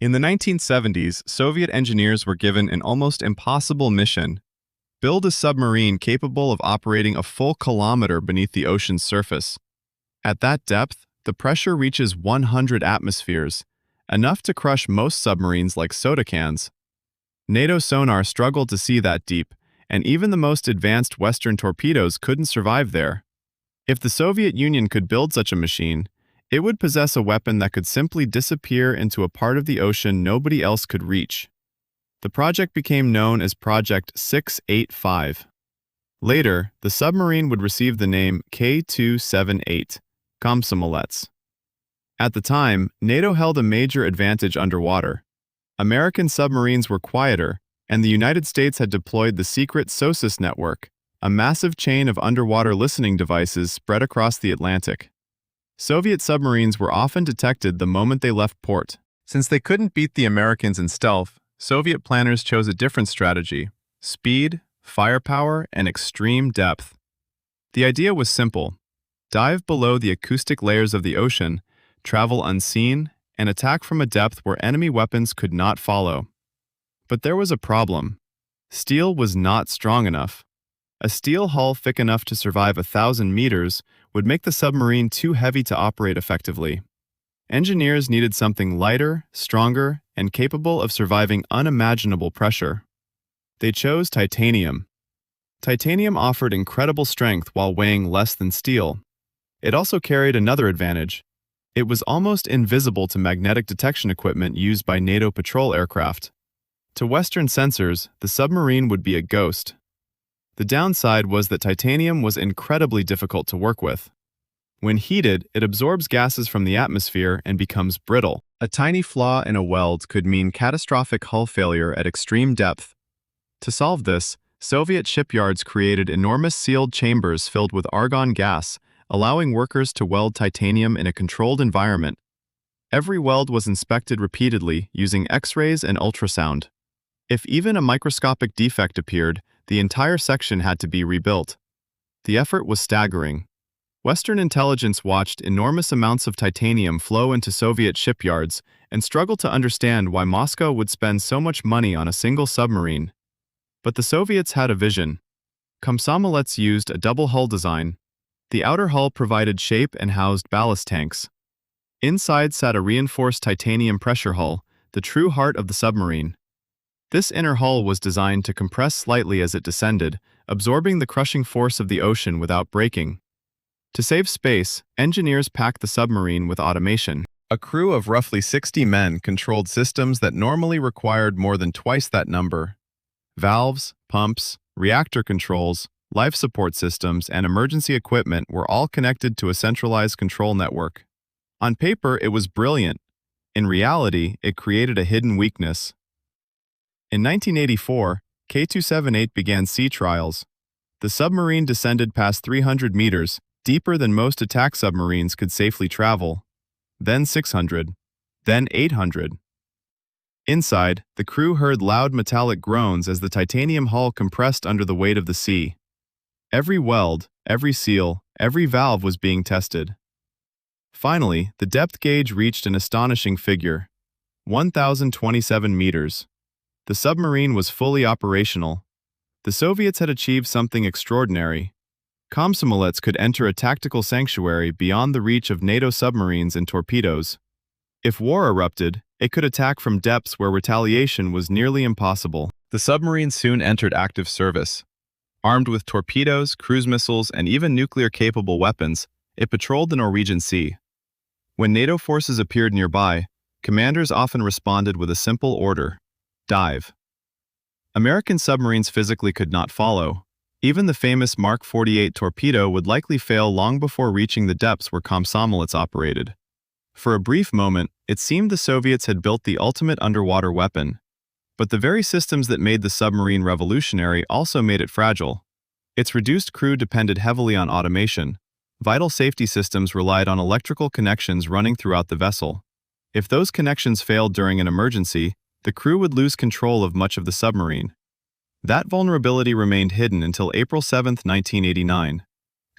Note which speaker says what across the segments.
Speaker 1: In the 1970s, Soviet engineers were given an almost impossible mission: build a submarine capable of operating a full kilometer beneath the ocean's surface. At that depth, the pressure reaches 100 atmospheres, enough to crush most submarines like soda cans. NATO sonar struggled to see that deep, and even the most advanced Western torpedoes couldn't survive there. If the Soviet Union could build such a machine, it would possess a weapon that could simply disappear into a part of the ocean nobody else could reach. The project became known as Project 685. Later, the submarine would receive the name K-278 Komsomolets. At the time, NATO held a major advantage underwater. American submarines were quieter, and the United States had deployed the secret SOSUS network, a massive chain of underwater listening devices spread across the Atlantic. Soviet submarines were often detected the moment they left port. Since they couldn't beat the Americans in stealth, Soviet planners chose a different strategy: speed, firepower, and extreme depth. The idea was simple: dive below the acoustic layers of the ocean, travel unseen, and attack from a depth where enemy weapons could not follow. But there was a problem. Steel was not strong enough. A steel hull thick enough to survive 1,000 meters would make the submarine too heavy to operate effectively. Engineers needed something lighter, stronger, and capable of surviving unimaginable pressure. They chose titanium. Titanium offered incredible strength while weighing less than steel. It also carried another advantage: it was almost invisible to magnetic detection equipment used by NATO patrol aircraft. To Western sensors, the submarine would be a ghost. The downside was that titanium was incredibly difficult to work with. When heated, it absorbs gases from the atmosphere and becomes brittle. A tiny flaw in a weld could mean catastrophic hull failure at extreme depth. To solve this, Soviet shipyards created enormous sealed chambers filled with argon gas, allowing workers to weld titanium in a controlled environment. Every weld was inspected repeatedly using X-rays and ultrasound. If even a microscopic defect appeared, the entire section had to be rebuilt. The effort was staggering. Western intelligence watched enormous amounts of titanium flow into Soviet shipyards and struggled to understand why Moscow would spend so much money on a single submarine. But the Soviets had a vision. Komsomolets used a double hull design. The outer hull provided shape and housed ballast tanks. Inside sat a reinforced titanium pressure hull, the true heart of the submarine. This inner hull was designed to compress slightly as it descended, absorbing the crushing force of the ocean without breaking. To save space, engineers packed the submarine with automation. A crew of roughly 60 men controlled systems that normally required more than twice that number. Valves, pumps, reactor controls, life support systems, and emergency equipment were all connected to a centralized control network. On paper, it was brilliant. In reality, it created a hidden weakness. In 1984, K-278 began sea trials. The submarine descended past 300 meters, deeper than most attack submarines could safely travel. Then 600. Then 800. Inside, the crew heard loud metallic groans as the titanium hull compressed under the weight of the sea. Every weld, every seal, every valve was being tested. Finally, the depth gauge reached an astonishing figure: 1,027 meters. The submarine was fully operational. The Soviets had achieved something extraordinary. Komsomolets could enter a tactical sanctuary beyond the reach of NATO submarines and torpedoes. If war erupted, it could attack from depths where retaliation was nearly impossible. The submarine soon entered active service. Armed with torpedoes, cruise missiles, and even nuclear-capable weapons, it patrolled the Norwegian Sea. When NATO forces appeared nearby, commanders often responded with a simple order: dive. American submarines physically could not follow. Even the famous Mark 48 torpedo would likely fail long before reaching the depths where Komsomolets operated. For a brief moment, it seemed the Soviets had built the ultimate underwater weapon. But the very systems that made the submarine revolutionary also made it fragile. Its reduced crew depended heavily on automation. Vital safety systems relied on electrical connections running throughout the vessel. If those connections failed during an emergency, the crew would lose control of much of the submarine. That vulnerability remained hidden until April 7, 1989.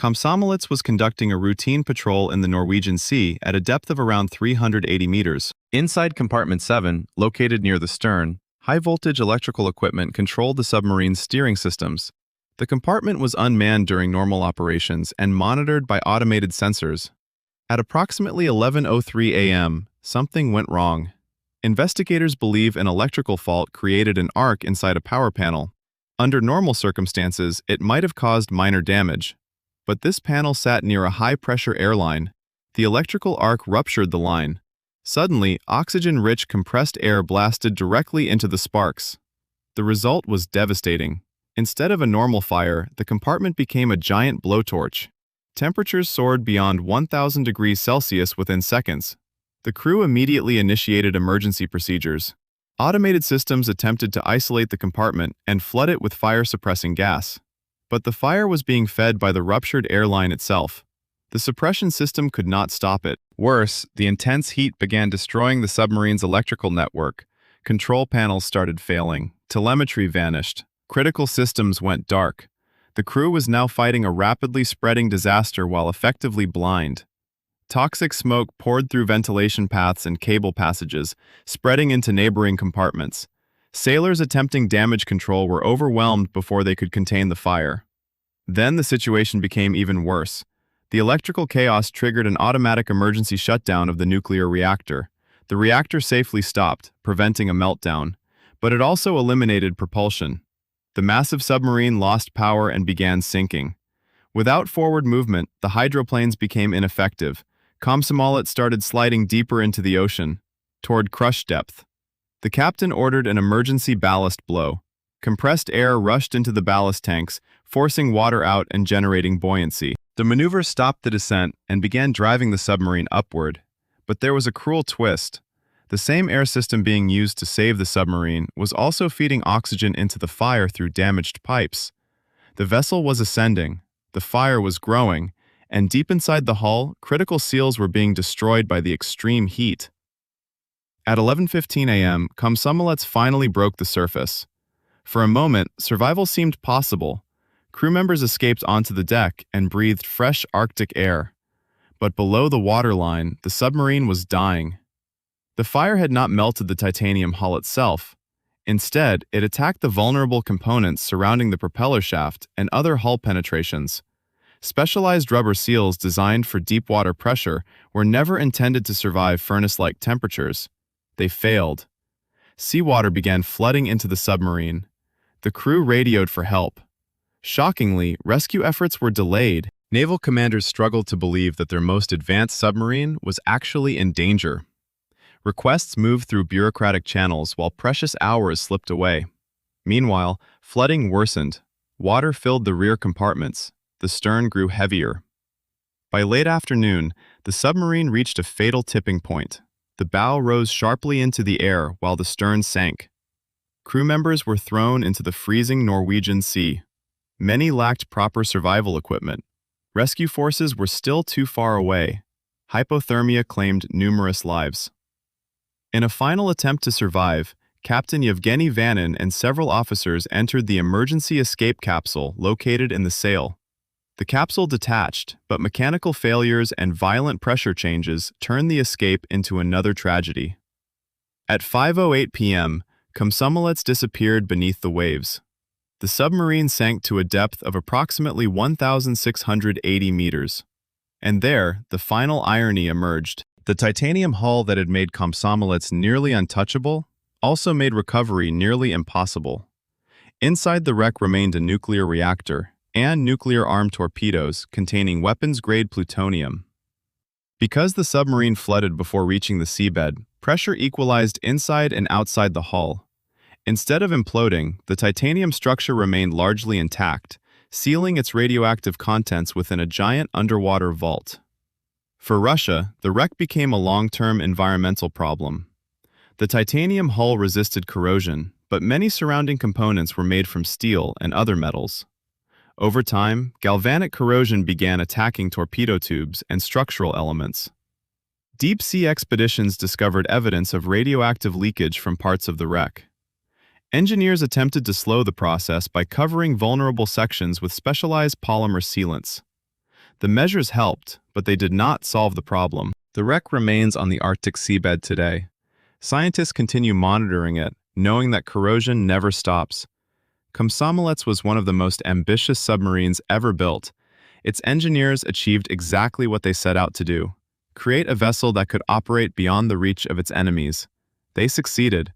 Speaker 1: Komsomolets was conducting a routine patrol in the Norwegian Sea at a depth of around 380 meters. Inside Compartment 7, located near the stern, high-voltage electrical equipment controlled the submarine's steering systems. The compartment was unmanned during normal operations and monitored by automated sensors. At approximately 11:03 a.m., something went wrong. Investigators believe an electrical fault created an arc inside a power panel. Under normal circumstances, it might have caused minor damage. But this panel sat near a high-pressure airline. The electrical arc ruptured the line. Suddenly, oxygen-rich compressed air blasted directly into the sparks. The result was devastating. Instead of a normal fire, the compartment became a giant blowtorch. Temperatures soared beyond 1,000 degrees Celsius within seconds. The crew immediately initiated emergency procedures. Automated systems attempted to isolate the compartment and flood it with fire-suppressing gas. But the fire was being fed by the ruptured airline itself. The suppression system could not stop it. Worse, the intense heat began destroying the submarine's electrical network. Control panels started failing. Telemetry vanished. Critical systems went dark. The crew was now fighting a rapidly spreading disaster while effectively blind. Toxic smoke poured through ventilation paths and cable passages, spreading into neighboring compartments. Sailors attempting damage control were overwhelmed before they could contain the fire. Then the situation became even worse. The electrical chaos triggered an automatic emergency shutdown of the nuclear reactor. The reactor safely stopped, preventing a meltdown, but it also eliminated propulsion. The massive submarine lost power and began sinking. Without forward movement, the hydroplanes became ineffective. Komsomolets started sliding deeper into the ocean, toward crush depth. The captain ordered an emergency ballast blow. Compressed air rushed into the ballast tanks, forcing water out and generating buoyancy. The maneuver stopped the descent and began driving the submarine upward. But there was a cruel twist. The same air system being used to save the submarine was also feeding oxygen into the fire through damaged pipes. The vessel was ascending, the fire was growing, and deep inside the hull, critical seals were being destroyed by the extreme heat. At 11:15 a.m., Komsomolets finally broke the surface. For a moment, survival seemed possible. Crew members escaped onto the deck and breathed fresh Arctic air. But below the waterline, the submarine was dying. The fire had not melted the titanium hull itself. Instead, it attacked the vulnerable components surrounding the propeller shaft and other hull penetrations. Specialized rubber seals designed for deep water pressure were never intended to survive furnace-like temperatures. They failed. Seawater began flooding into the submarine. The crew radioed for help. Shockingly, rescue efforts were delayed. Naval commanders struggled to believe that their most advanced submarine was actually in danger. Requests moved through bureaucratic channels while precious hours slipped away. Meanwhile, flooding worsened. Water filled the rear compartments. The stern grew heavier. By late afternoon, the submarine reached a fatal tipping point. The bow rose sharply into the air while the stern sank. Crew members were thrown into the freezing Norwegian Sea. Many lacked proper survival equipment. Rescue forces were still too far away. Hypothermia claimed numerous lives. In a final attempt to survive, Captain Yevgeny Vanin and several officers entered the emergency escape capsule located in the sail. The capsule detached, but mechanical failures and violent pressure changes turned the escape into another tragedy. At 5:08 p.m., Komsomolets disappeared beneath the waves. The submarine sank to a depth of approximately 1,680 meters. And there, the final irony emerged. The titanium hull that had made Komsomolets nearly untouchable also made recovery nearly impossible. Inside the wreck remained a nuclear reactor and nuclear-armed torpedoes containing weapons-grade plutonium. Because the submarine flooded before reaching the seabed, pressure equalized inside and outside the hull. Instead of imploding, the titanium structure remained largely intact, sealing its radioactive contents within a giant underwater vault. For Russia, the wreck became a long-term environmental problem. The titanium hull resisted corrosion, but many surrounding components were made from steel and other metals. Over time, galvanic corrosion began attacking torpedo tubes and structural elements. Deep-sea expeditions discovered evidence of radioactive leakage from parts of the wreck. Engineers attempted to slow the process by covering vulnerable sections with specialized polymer sealants. The measures helped, but they did not solve the problem. The wreck remains on the Arctic seabed today. Scientists continue monitoring it, knowing that corrosion never stops. Komsomolets was one of the most ambitious submarines ever built. Its engineers achieved exactly what they set out to do: create a vessel that could operate beyond the reach of its enemies. They succeeded.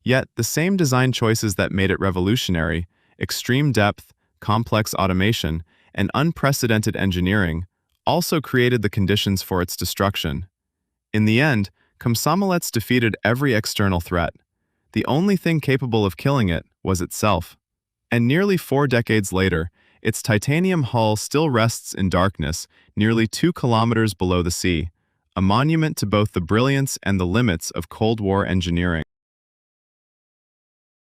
Speaker 1: Yet, the same design choices that made it revolutionary, extreme depth, complex automation, and unprecedented engineering, also created the conditions for its destruction. In the end, Komsomolets defeated every external threat. The only thing capable of killing it was itself. And nearly 4 decades later, its titanium hull still rests in darkness, nearly 2 kilometers below the sea, a monument to both the brilliance and the limits of Cold War engineering.